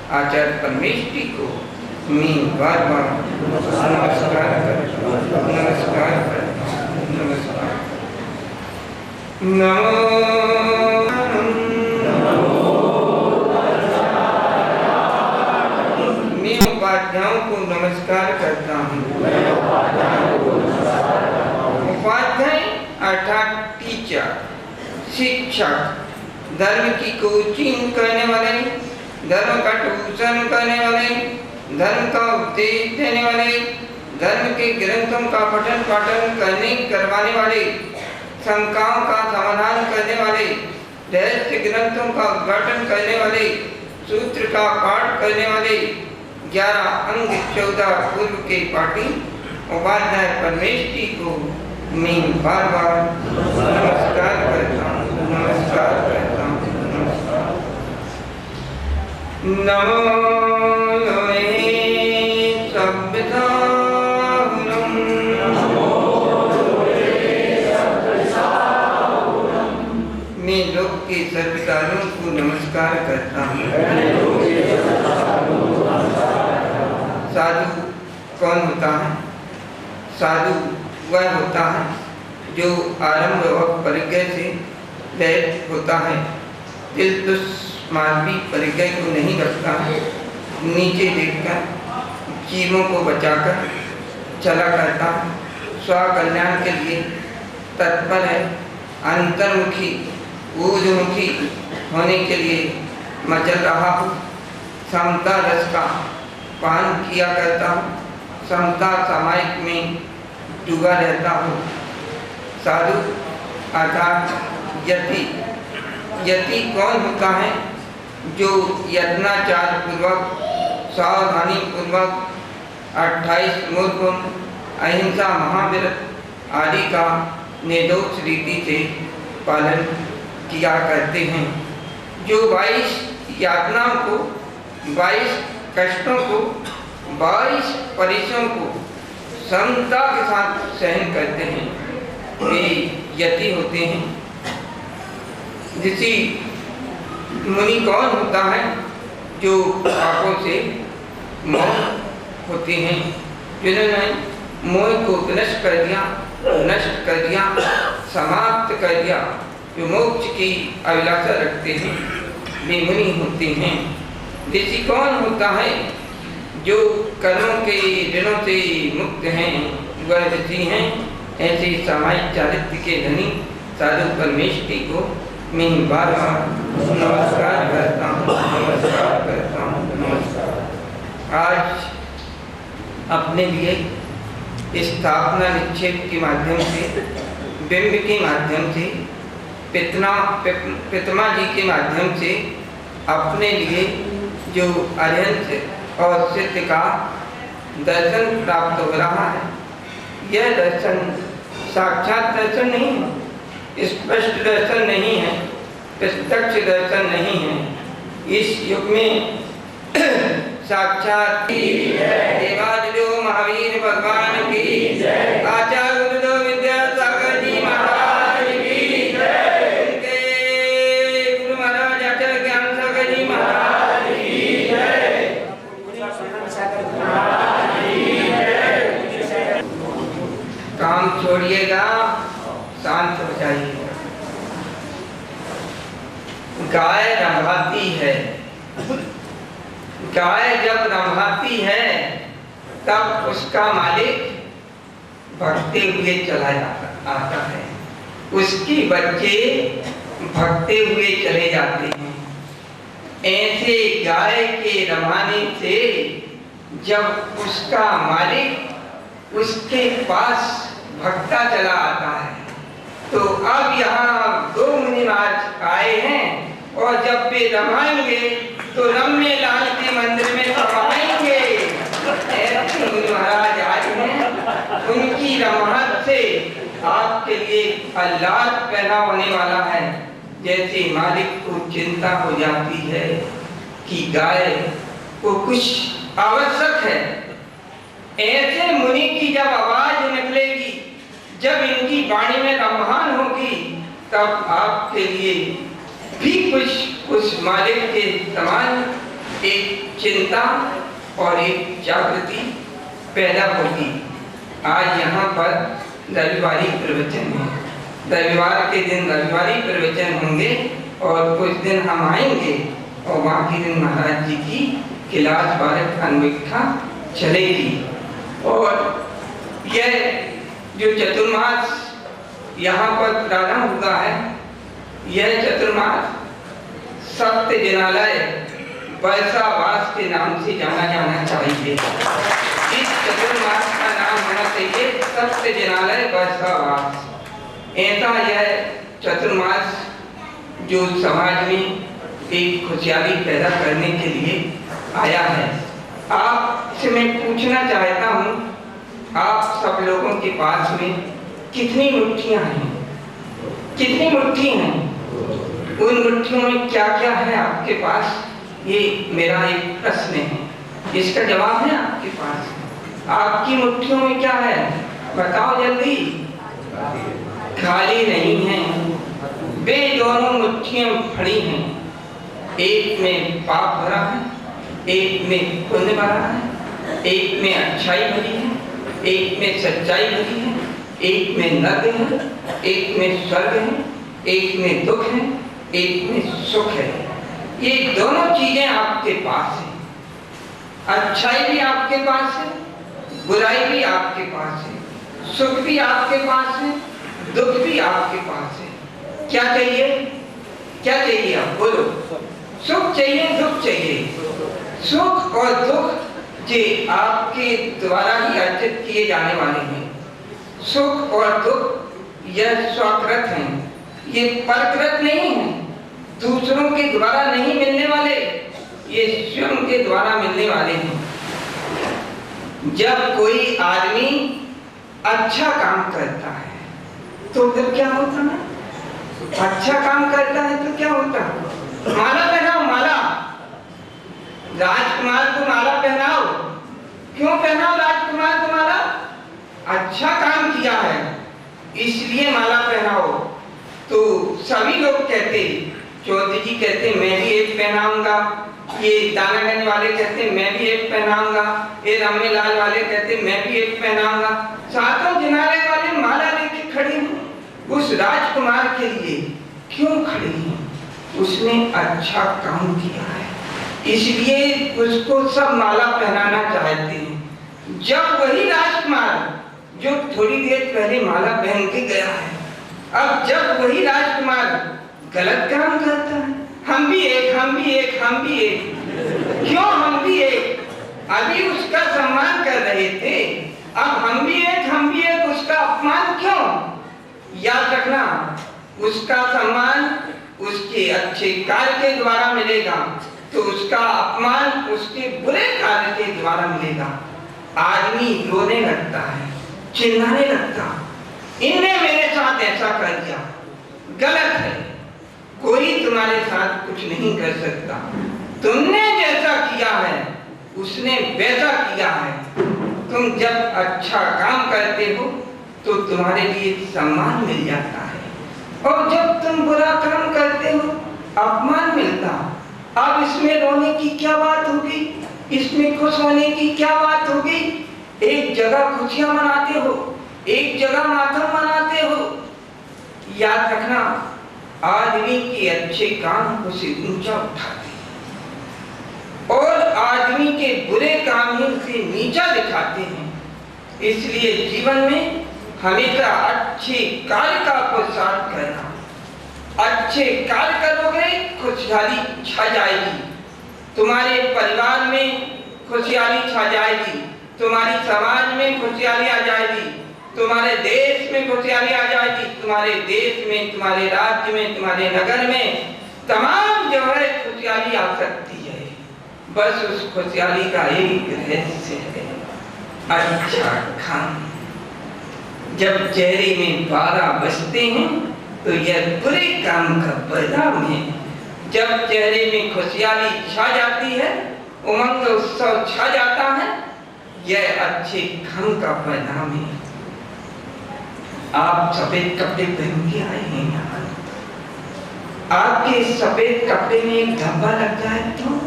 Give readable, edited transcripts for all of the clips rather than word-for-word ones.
आचार्य परमेश जी को मैं बार बार नमस्कार करता हूँ। नमो मैं उपाध्यायों को नमस्कार करता हूँ। उपाध्याय अर्थात टीचर, शिक्षक, धर्म की कोचिंग करने वाले, धर्म का ट्यूशन करने वाले, धर्म का उपदेश देने वाले, धर्म के ग्रंथों का पठन पाठन करवाने वाले, शंकाओं का समाधान करने वाले, रहस्य ग्रंथों का उद्घाटन करने वाले, सूत्र का पाठ करने वाले, 11 अंग 14 पूर्व के पाठी उपाध्याय परमेश जी को मैं बार बार नमस्कार करता हूँ। नमो मैं लोक के सर्वकारों को नमस्कार करता हूँ। साधु कौन होता है? साधु वह होता है जो आरंभ और परिज्ञा से रहित होता है, दिल दुष्मार्गी परिज्ञा को नहीं रखता है, नीचे देखकर जीवों को बचाकर चला करता है, स्वकल्याण के लिए तत्पर है, अंतर्मुखी ऊर्ध्वमुखी होने के लिए मचल रहा हूँ, समता रस का पान किया करता हूँ, समता सामायिक में डूबा रहता हूँ। साधु अर्थात यति। यति कौन होता है? जो यत्नाचार पूर्वक, सावधानी पूर्वक 28 मूल गुण, अहिंसा, महावीरत आदि का निर्दोष रीति से पालन किया करते हैं, जो 22 यातनाओं को, 22 कष्टों को, 22 परिश्रम को समता के साथ सहन करते हैं, वे यति होते हैं। ऋषि मुनि कौन होता है? जो पापों से मोह होते हैं, जिन्होंने मोह को नष्ट कर दिया, समाप्त कर दिया, जो मोक्ष की अभिलाषा रखते हैं, वे मुनि होते हैं। ऋषि कौन होता है? जो कर्मों के ऋणों से मुक्त हैं, वह ऋषि हैं। ऐसे सामायिक चारित्र के धनी साधु परमेश जी को मैं बार बार नमस्कार करता हूँ। आज अपने लिए स्थापना निक्षेप के माध्यम से, बिंब के माध्यम से, पितमा जी के माध्यम से अपने लिए जो अरिहंत और सिद्ध का दर्शन प्राप्त हो रहा है, यह दर्शन साक्षात दर्शन नहीं है, स्पष्ट दर्शन नहीं है, प्रत्यक्ष दर्शन नहीं है। इस युग में साक्षात देवादिदेव महावीर भगवान की, आचार्य गुरुदेव विद्यासागर जी महाराज की, उनके गुरु महाराज आचार्य ज्ञान सागर जी महाराज की जय। काम छोड़िएगा, शांत हो जाइएगा। गाय रंभाती है, गाय जब रंभाती है तब उसका मालिक भगते हुए चला आता है, उसके बच्चे भगते हुए चले जाते हैं। ऐसे गाय के रंभाने से जब उसका मालिक उसके पास भगता चला आता है, तो अब यहाँ 2 मुनि महाराज आए हैं, और जब वे रमाएंगे तो रम्य लाल के मंदिर में रमाएंगे। ऐसे मुनि महाराज आए हैं, उनकी रमाहट से आपके लिए आह्लाद पैदा होने वाला है। जैसे मालिक को चिंता हो जाती है कि गाय को कुछ आवश्यक है, ऐसे मुनि की जब आवाज निकलेगी, जब इनकी वाणी में रमहान होगी, तब आपके लिए भी कुछ उस मालिक के समान एक चिंता और एक जागृति पैदा होगी। आज यहाँ पर रविवारी प्रवचन है, रविवार के दिन रविवारी प्रवचन होंगे और कुछ दिन हम आएंगे और बाकी दिन महाराज जी की क्लास बालक अन्वेक्षा चलेगी। और यह जो चतुर्मास यहाँ पर प्रारंभ हुआ है, यह चतुर्मास सप्त जनालय वर्षावास के नाम से जाना जाना चाहिए। इस चतुर्मास का नाम होना चाहिए सप्त जनालय वर्षावास। ऐसा यह चतुर्मास जो समाज में एक खुशहाली पैदा करने के लिए आया है। आपसे मैं पूछना चाहता हूँ, आप सब लोगों के पास में कितनी मुट्ठियाँ हैं? कितनी मुट्ठी हैं? उन मुट्ठियों में क्या क्या है आपके पास? ये मेरा एक प्रश्न है, इसका जवाब है आपके पास? आपकी मुट्ठियों में क्या है? बताओ जल्दी। खाली नहीं है, वे दोनों मुट्ठियाँ भरी हैं। एक में पाप भरा है, एक में पुण्य भरा है, एक में अच्छाई भरी है, एक में सच्चाई भरी है, एक में नर्क है, एक में स्वर्ग है, एक में दुख है, एक में सुख है। ये दोनों चीजें आपके पास है। अच्छाई भी आपके पास है, बुराई भी आपके पास है, सुख भी आपके पास है, दुख भी आपके पास है। क्या चाहिए? क्या चाहिए? आप बोलो। सुख चाहिए, दुख चाहिए। सुख और दुख ये आपके द्वारा ही अर्जित किए जाने वाले हैं। सुख और दुख यह स्वकृत हैं, ये परकृत नहीं है, दूसरों के द्वारा नहीं मिलने वाले, ये स्वयं के द्वारा मिलने वाले हैं। जब कोई आदमी अच्छा काम करता है तो फिर क्या होता है? अच्छा काम करता है तो क्या होता है? माला पहनाओ, माला। राजकुमार को माला पहनाओ। क्यों पहनाओ राजकुमार को माला? अच्छा काम किया है इसलिए माला पहनाओ। तो सभी लोग कहते, चौधरी जी कहते मैं भी एक पहनाऊंगा, ये दानागंज वाले कहते मैं भी एक पहनाऊंगा, ये रामेलाल वाले कहते मैं भी एक पहनाऊंगा। सातों जनाले वाले माला लेके खड़े हैं उस राजकुमार के लिए। क्यों खड़े हैं? उसने अच्छा काम किया है, इसलिए उसको सब माला पहनाना चाहते हैं। जब वही राजकुमार जो थोड़ी देर पहले माला पहन के गया है, अब जब वही राजकुमार गलत काम करता है, हम भी एक, हम भी एक, हम भी एक। क्यों हम भी एक? अभी उसका सम्मान कर रहे थे, अब हम भी एक, हम भी एक, उसका अपमान क्यों? याद रखना, उसका सम्मान उसके अच्छे कार्य के द्वारा मिलेगा तो उसका अपमान उसके बुरे कार्य के द्वारा मिलेगा। आदमी रोने लगता है, चिल्लाने लगता, इनने मेरे साथ ऐसा कर दिया, गलत है। कोई तुम्हारे साथ कुछ नहीं कर सकता, तुमने जैसा किया है उसने वैसा किया है। तुम जब अच्छा काम करते हो तो तुम्हारे लिए सम्मान मिल जाता है, और जब तुम बुरा काम करते हो अपमान मिलता। अब इसमें रोने की क्या बात होगी? इसमें खुश होने की क्या बात होगी? एक जगह खुशियां मनाते हो, एक जगह मातम मनाते हो। याद रखना, आदमी के अच्छे काम को से ऊंचा उठाते हैं और आदमी के बुरे काम ही उसे नीचा दिखाते हैं। इसलिए जीवन में हमेशा अच्छे कार्य का पुरुषार्थ करना। अच्छे कार्य करोगे खुशहाली छा जाएगी, तुम्हारे परिवार में खुशहाली छा जाएगी, तुम्हारी समाज में खुशहाली आ जाएगी, तुम्हारे देश में खुशहाली आ जाएगी। तुम्हारे देश में, तुम्हारे राज्य में, तुम्हारे नगर में तमाम जगह खुशहाली आ सकती है। बस उस खुशहाली का एक रहस्य है, अच्छा खाना। जब चेहरे में 12 बजते हैं तो यह बुरे काम का परिणाम है। जब चेहरे में खुशहाली छा जाती है, उमंग उत्सव छा जाता है, यह अच्छे काम का परिणाम है। आप सफेद कपड़े पहन के आए हैं यहाँ, आपके सफेद कपड़े में एक धब्बा लग जाए तो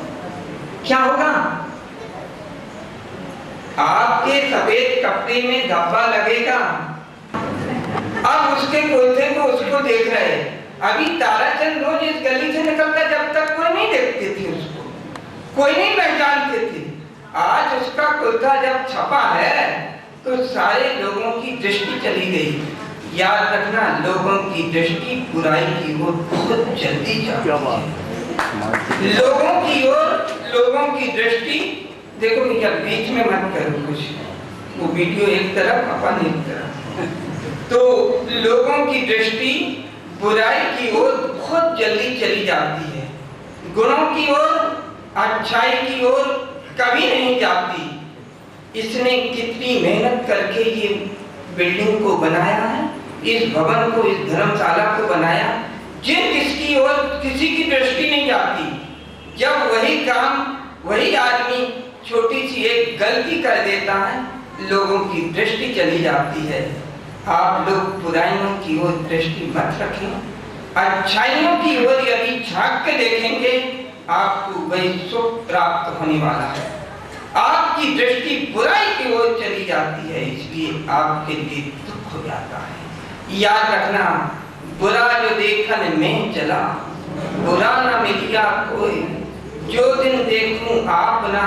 क्या होगा? आपके सफेद कपड़े में धब्बा लगेगा। अब उसके कोयते को उसको देख रहे। अभी ताराचंद रोज इस गली से निकलता, जब तक कोई नहीं देखते थे उसको, कोई नहीं पहचानते थे। आज उसका कुर्ता जब छपा है तो सारे लोगों की दृष्टि चली गई। याद रखना, लोगों की दृष्टि बुराई की ओर बहुत जल्दी जाती है। लोगों की दृष्टि, देखो भैया बीच में मत करो कुछ, वो वीडियो एक तरफ अपन एक तरफ। तो लोगों की दृष्टि बुराई की ओर बहुत जल्दी चली जाती है, गुणों की ओर, अच्छाई की ओर कभी नहीं जाती। इसने कितनी मेहनत करके ये बिल्डिंग को बनाया है, इस भवन को, इस धर्मशाला को बनाया, जिसकी ओर किसी की दृष्टि नहीं जाती। जब वही काम, वही आदमी छोटी सी एक गलती कर देता है, लोगों की दृष्टि चली जाती है। आप लोग बुराइयों की ओर दृष्टि मत रखें, अच्छाइयों की ओर यदि झांक के देखेंगे, आपको वही सुख प्राप्त होने वाला है। आपकी दृष्टि बुराई की ओर चली जाती है, इसलिए आपके लिए दुख हो जाता है। याद रखना, बुरा जो देखन में चला, बुरा न मिलिया कोई, जो दिन देखूं आप ना,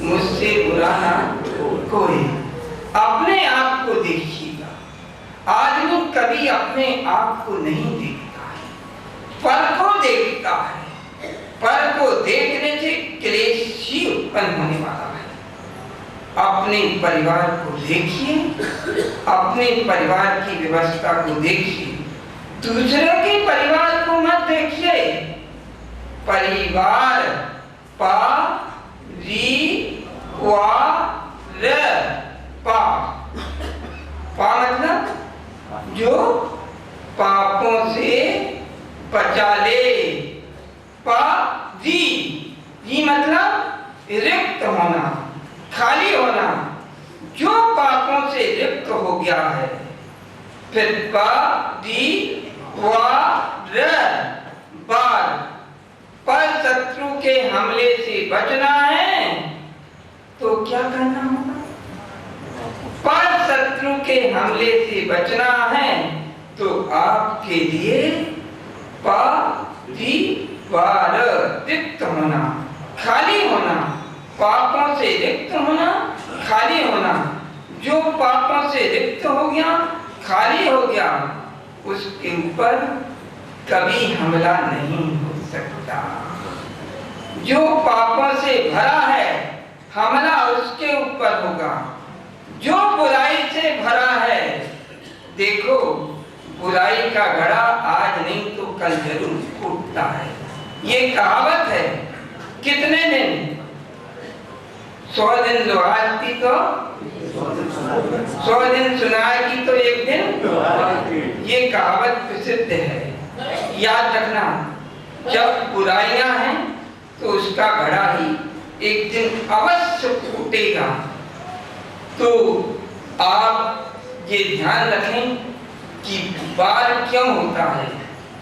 मुझसे बुरा ना कोई। अपने आप को देखिएगा। आदमी कभी अपने आप को नहीं देखता है, पर को देखता है। पर को देखने से क्लेश ही उत्पन्न होने वाला है। अपने परिवार को देखिए, अपने परिवार की व्यवस्था को देखिए, दूसरे के परिवार को मत देखिए। परिवार पा री वा र पा, पा मतलब जो पापों से बचा ले, पा री मतलब रिक्त होना, खाली होना, जो पापों से रिक्त हो गया है। फिर पा दी वा र बार, पर शत्रु के हमले से बचना है तो क्या करना होगा? पर शत्रु के हमले से बचना है तो आपके लिए परिवार रिक्त होना, खाली होना, पापों से रिक्त होना, खाली होना। जो पापों से रिक्त हो गया, खाली हो गया, उसके ऊपर कभी हमला नहीं हो सकता। जो पापों से भरा है, हमला उसके ऊपर होगा। जो बुराई से भरा है, देखो बुराई का घड़ा आज नहीं तो कल जरूर फूटता है। ये कहावत है। कितने दिन? 100 दिन लोहार की तो 100 दिन सुनार की तो एक दिन। ये कहावत प्रसिद्ध है, याद रखना। जब बुराइयां हैं तो उसका घड़ा ही एक दिन अवश्य फूटेगा। तो आप ये ध्यान रखें कि वार क्यों होता है,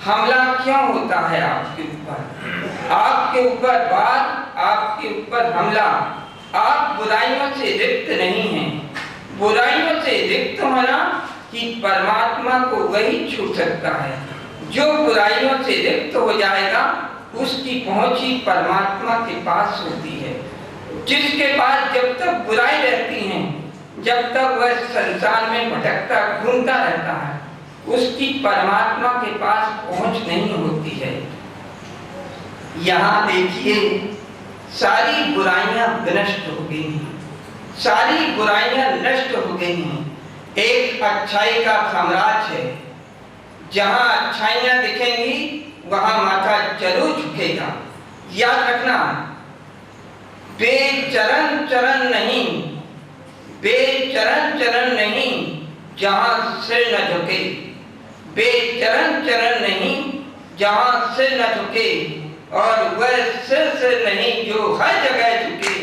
हमला क्यों होता है आपके ऊपर, आपके ऊपर वार, आपके ऊपर हमला। आप बुराइयों से रिक्त नहीं हैं। बुराइयों से रिक्त होना कि परमात्मा को वही छू सकता है। जो बुराइयों से रिक्त हो जाएगा, उसकी पहुंच ही परमात्मा के पास होती है। जिसके पास जब तक बुराई रहती है, जब तक वह संसार में भटकता घूमता रहता है, उसकी परमात्मा के पास पहुंच नहीं होती है। यहाँ देखिए, सारी बुराइयां विनष्ट हो गई हैं, सारी बुराइयां नष्ट हो गई हैं। एक अच्छाई का साम्राज्य है। जहां अच्छाइयां दिखेंगी वहां माथा जरूर झुकेगा। याद रखना, बेचरण चरण नहीं, बेचरण चरण नहीं जहां सिर न झुके, बेचरण चरण नहीं जहां सिर न झुके, और वह सिर से नहीं जो हर जगह झुके,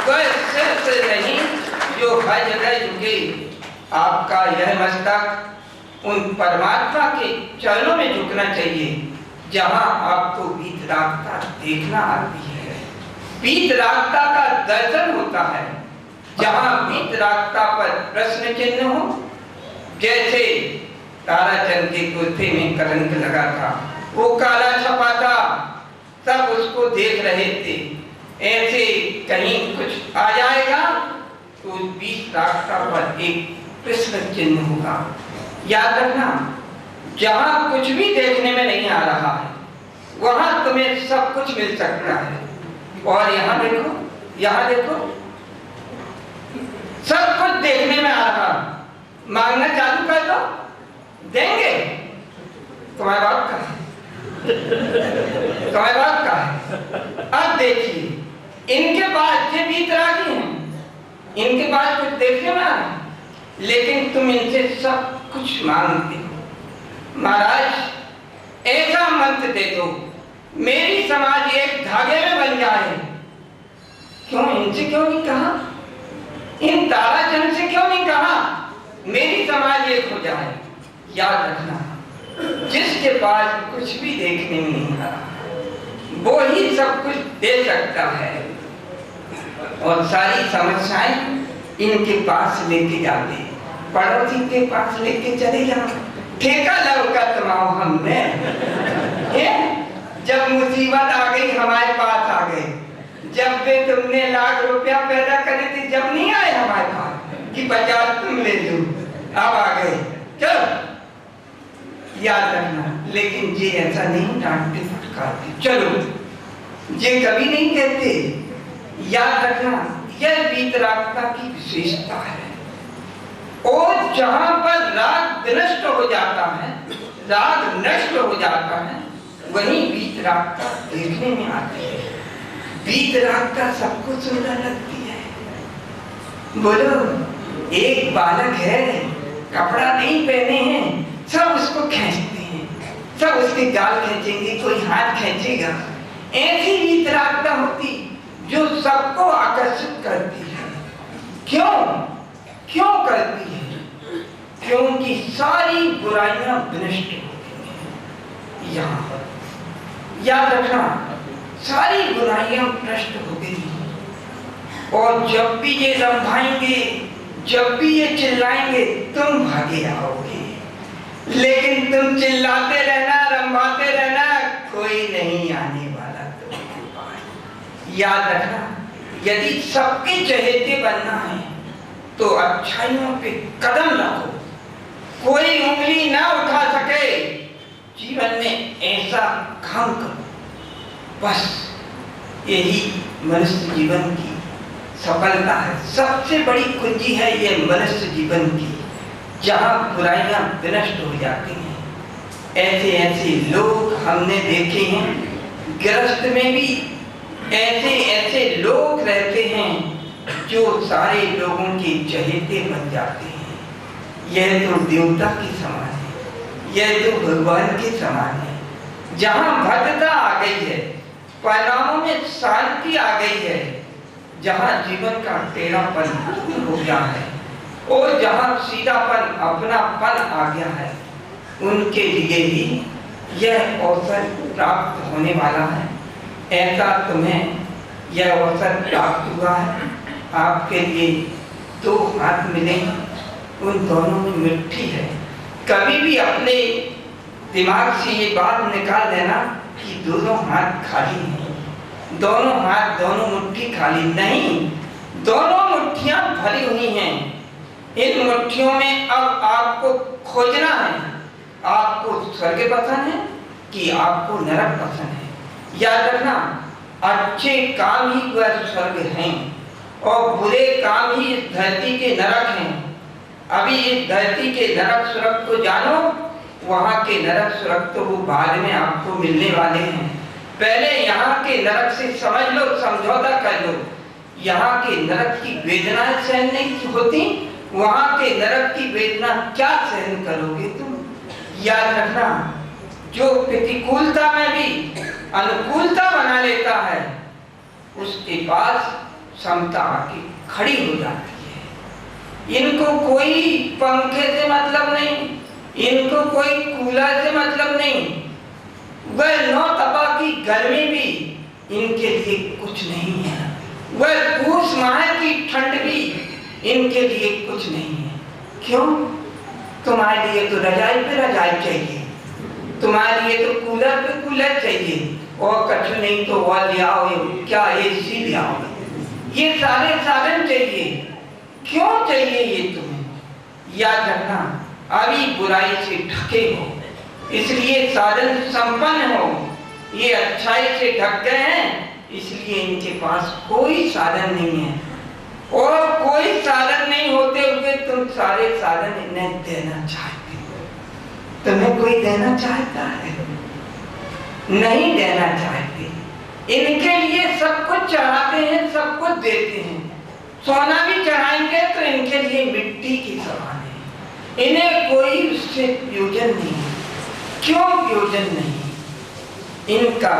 वह सिर से नहीं जो हर जगह झुके। आपका यह मस्तक उन परमात्मा के चरणों में झुकना चाहिए, जहां आपको वितरागता देखना आती है। वीतरागता का दर्शन होता है। जहां वीतरागता पर प्रश्न चिन्ह हो, जैसे ताराचंद के कुर्ते में कलंक लगा था, वो काला छपा था, सब उसको देख रहे थे, ऐसे कहीं कुछ आ जाएगा तो वीतरागता पर एक प्रश्न चिन्ह होगा। याद रखना, जहां कुछ भी देखने में नहीं आ रहा है वहां तुम्हें सब कुछ मिल सकता है। और यहाँ देखो, यहाँ देखो, सब कुछ देखने में आ रहा, मांगना चालू कर दो, देंगे। तुम्हारे बाप का है, तुम्हारे बाप का है। अब देखिए, इनके पास ये वीतरागी हैं, इनके पास कुछ देखने में आ रहा, लेकिन तुम इनसे सब कुछ मांगते हो। महाराज ऐसा मंत्र दे दो मेरी समाज एक धागे में बन जाए। क्यों इनसे क्यों नहीं कहा, इन ताराचंद से क्यों नहीं कहा मेरी समाज एक हो जाए। याद रखना, जिसके पास कुछ भी देखने में नहीं आ रहा वो ही सब कुछ दे सकता है। और सारी समस्याएं इनके पास लेके जाते, पड़ोसी के पास लेके चले जाओ, ठेका लौका तमाम हमने। जब मुसीबत आ गई हमारे पास आ गए, जब वे तुमने लाख रुपया पैदा करे थे जब नहीं आए हमारे पास कि 50 तुम ले लो, अब आ गए। चलो याद रखना, लेकिन ये ऐसा नहीं डांटते फटकारते, चलो ये कभी नहीं कहते। याद रखना, यह वीतरागता की विशेषता है। और जहां पर राग विनष्ट हो जाता है, राग नष्ट हो जाता है, वहीं वीतरागता देखने में आती है। वीतरागता सबको सुंदर लगती है। बोलो, एक बालक है, कपड़ा नहीं पहने हैं, सब उसको खींचते हैं, सब उसके गाल खींचेंगे, कोई हाथ खींचेगा। ऐसी वीतरागता होती जो सबको आकर्षित करती है। क्यों क्यों करती है? क्योंकि सारी बुराइयां विनष्ट होती हैं। यहाँ पर याद रखना, सारी बुराइयां नष्ट हो गई। और जब भी ये रंभाएंगे, जब भी ये चिल्लाएंगे, तुम भागे आओगे। लेकिन तुम चिल्लाते रहना, रंभाते रहना, कोई नहीं आने वाला तुम्हारे पास। याद रखना, यदि सबके चहेते बनना है तो अच्छाइयों पे कदम रखो, कोई उंगली ना उठा सके। जीवन में ऐसा काम करो, बस यही मनुष्य जीवन की सफलता है। सबसे बड़ी कुंजी है ये मनुष्य जीवन की, जहाँ बुराइयां विनष्ट हो जाती हैं। ऐसे ऐसे लोग हमने देखे हैं, गृहस्थ में भी ऐसे ऐसे लोग रहते हैं जो सारे लोगों के चहेते बन जाते हैं। यह तो देवता के समान है, यह तो भगवान के समान है। जहाँ भद्रता आ गई है, परिणामों में शांति आ गई है, जहाँ जीवन का टेढ़ापन हो गया है और जहाँ सीधापन अपनापन आ गया है, उनके लिए ही यह अवसर प्राप्त होने वाला है। ऐसा तुम्हें यह अवसर प्राप्त हुआ है। आपके लिए दो हाथ मिले, उन दोनों में मिट्टी है। कभी भी अपने दिमाग से ये बात निकाल देना कि दोनों हाथ खाली हैं, दोनों हाथ दोनों मुट्ठी खाली नहीं, दोनों मुट्ठियां भरी हुई हैं। इन मुट्ठियों में अब आपको खोजना है, आपको स्वर्ग पसंद है कि आपको नरक पसंद है। याद रखना, अच्छे काम ही वह स्वर्ग हैं और बुरे काम ही इस धरती के नरक हैं। अभी इस धरती के नरक स्वर्ग को जानो, वहां के नरक स्वर्ग तो वो बाद में आपको मिलने वाले हैं। पहले यहाँ के नरक से समझ लो, समझौता कर लो। यहाँ के नरक की वेदनाएं सहन नहीं होती, वहां के नरक की वेदना क्या सहन करोगे तुम। याद रखना, जो प्रतिकूलता में भी अनुकूलता बना लेता है, उसके पास समता आके खड़ी हो जाती है। इनको कोई पंखे से मतलब नहीं, इनको कोई कूलर से मतलब नहीं। वह 9 तपा की गर्मी भी इनके लिए कुछ नहीं है। वह पूस माह की ठंड भी इनके लिए कुछ नहीं है। क्यों? तुम्हारे लिए तो रजाई पे रजाई चाहिए, तुम्हारे लिए तो कूलर पे कूलर चाहिए, और कछु नहीं तो वह ले आओ, क्या एसी ले आओ, ये सारे साधन चाहिए। क्यों चाहिए ये तुम्हें? याद रखना, अभी बुराई से ढके हो, इसलिए साधन संपन्न हो। ये अच्छाई से ढक गए हैं, इसलिए इनके पास कोई साधन नहीं है। और कोई साधन नहीं होते हुए तुम सारे साधन इन्हें देना चाहते हो। तुम्हें कोई देना चाहता है? नहीं देना चाहते। इनके लिए सब कुछ चढ़ाते हैं, सब कुछ देते हैं। सोना भी चढ़ाएंगे तो इनके लिए मिट्टी की समान है। इन्हें कोई उससे प्रयोजन नहीं। क्यों प्रयोजन नहीं? इनका